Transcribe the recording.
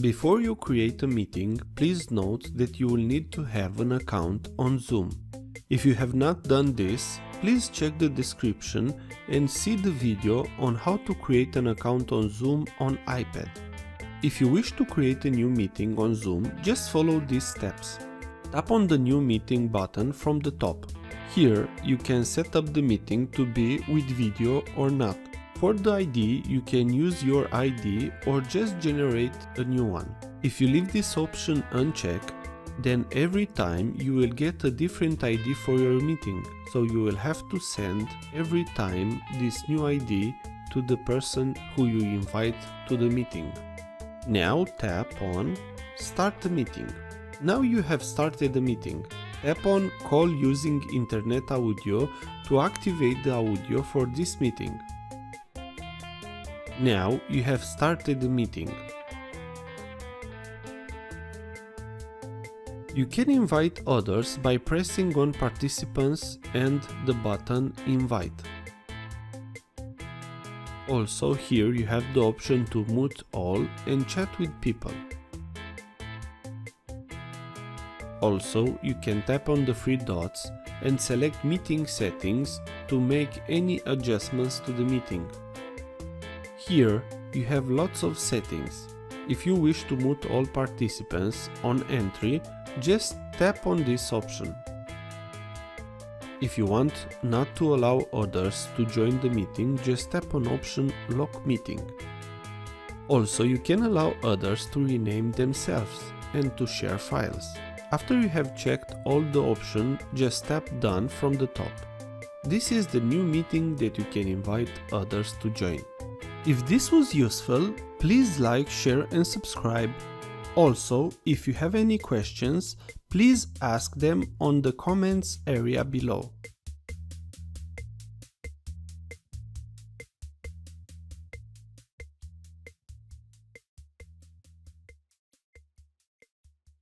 Before you create a meeting, please note that you will need to have an account on Zoom. If you have not done this, please check the description and see the video on how to create an account on Zoom on iPad. If you wish to create a new meeting on Zoom, just follow these steps. Tap on the New Meeting button from the top. Here, you can set up the meeting to be with video or not. For the ID, you can use your ID or just generate a new one. If you leave this option unchecked, then every time you will get a different ID for your meeting, so you will have to send every time this new ID to the person who you invite to the meeting. Now tap on Start the Meeting. Now you have started the meeting. Tap on Call using Internet Audio to activate the audio for this meeting. Now you have started the meeting. You can invite others by pressing on Participants and the button Invite. Also, here you have the option to mute all and chat with people. Also, you can tap on the three dots and select Meeting Settings to make any adjustments to the meeting. Here, you have lots of settings. If you wish to mute all participants on entry, just tap on this option. If you want not to allow others to join the meeting, just tap on option Lock Meeting. Also, you can allow others to rename themselves and to share files. After you have checked all the options, just tap Done from the top. This is the new meeting that you can invite others to join. If this was useful, please like, share and subscribe. Also, if you have any questions, please ask them on the comments area below.